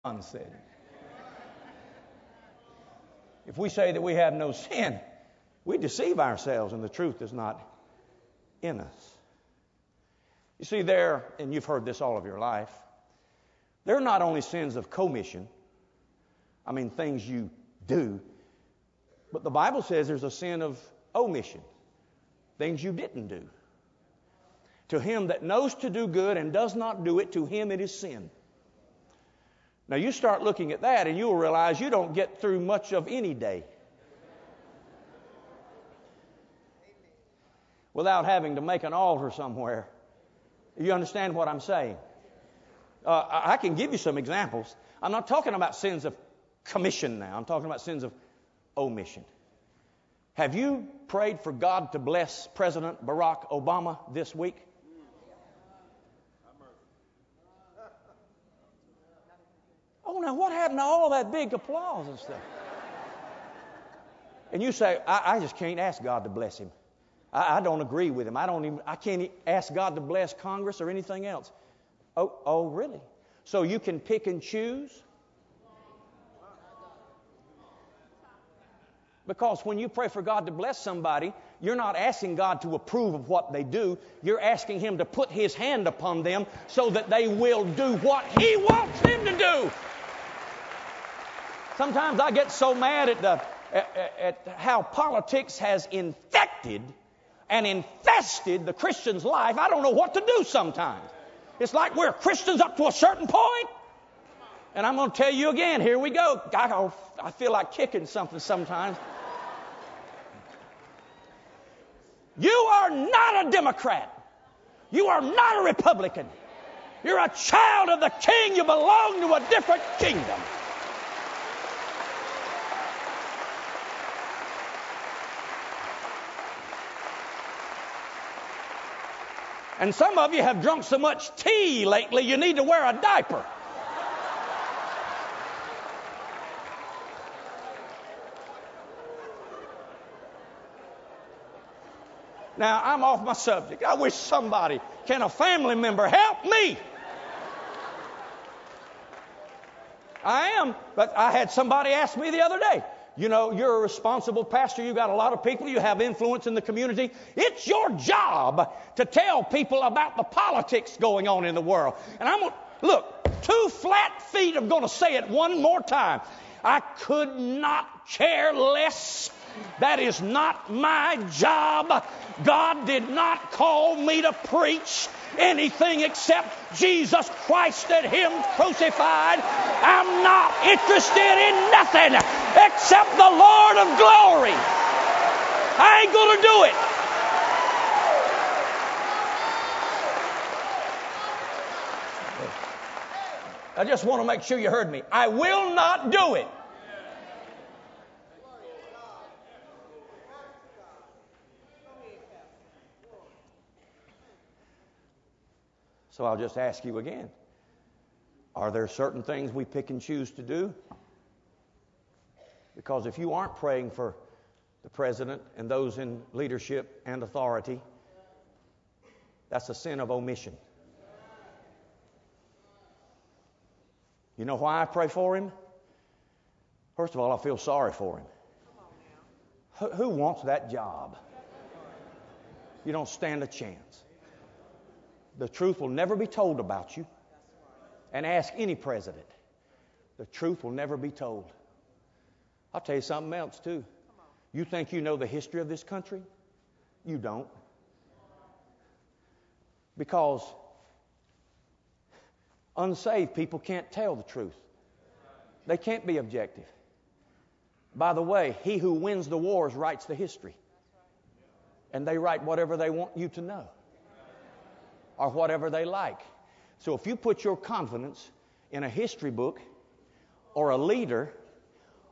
John said. If we say that we have no sin, we deceive ourselves and the truth is not in us. You see, and you've heard this all of your life, there are not only sins of commission, things you do, but the Bible says there's a sin of omission, things you didn't do. To him that knows to do good and does not do it, to him it is sin. Now you start looking at that and you will realize you don't get through much of any day without having to make an altar somewhere. You understand what I'm saying? I can give you some examples. I'm not talking about sins of commission now. I'm talking about sins of omission. Have you prayed for God to bless President Barack Obama this week? Oh, now what happened to all that big applause and stuff? And you say, I just can't ask God to bless him. I don't agree with him. I can't ask God to bless Congress or anything else. Oh, really? So you can pick and choose? Because when you pray for God to bless somebody, you're not asking God to approve of what they do. You're asking him to put his hand upon them so that they will do what he wants them to do. Sometimes I get so mad at how politics has infected and infested the Christian's life, I don't know what to do sometimes. It's like we're Christians up to a certain point. And I'm going to tell you again, here we go. I feel like kicking something sometimes. You are not a Democrat. You are not a Republican. You're a child of the King. You belong to a different kingdom. And some of you have drunk so much tea lately, you need to wear a diaper. Now, I'm off my subject. I wish somebody, can a family member help me? I am, but I had somebody ask me the other day, you're a responsible pastor. You got a lot of people. You have influence in the community. It's your job to tell people about the politics going on in the world. And I'm going to, look, 2 flat feet, I'm going to say it one more time. I could not care less. That is not my job. God did not call me to preach anything except Jesus Christ and him crucified. I'm not interested in nothing except the Lord of glory. I ain't going to do it. I just want to make sure you heard me. I will not do it. So I'll just ask you again. Are there certain things we pick and choose to do? Because if you aren't praying for the president and those in leadership and authority, that's a sin of omission. You know why I pray for him? First of all, I feel sorry for him. Who wants that job? You don't stand a chance. The truth will never be told about you. And ask any president. The truth will never be told. I'll tell you something else too. You think you know the history of this country? You don't. Because unsaved people can't tell the truth. They can't be objective. By the way, he who wins the wars writes the history. And they write whatever they want you to know. Or whatever they like. So if you put your confidence in a history book or a leader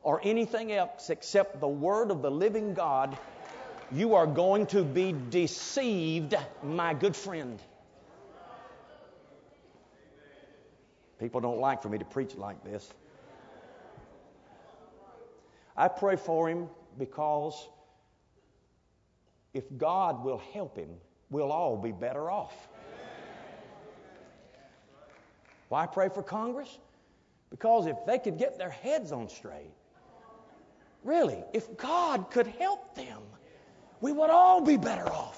or anything else except the word of the living God, you are going to be deceived, my good friend. People don't like for me to preach like this. I pray for him because if God will help him, we'll all be better off. Why pray for Congress? Because if they could get their heads on straight, really, if God could help them, we would all be better off.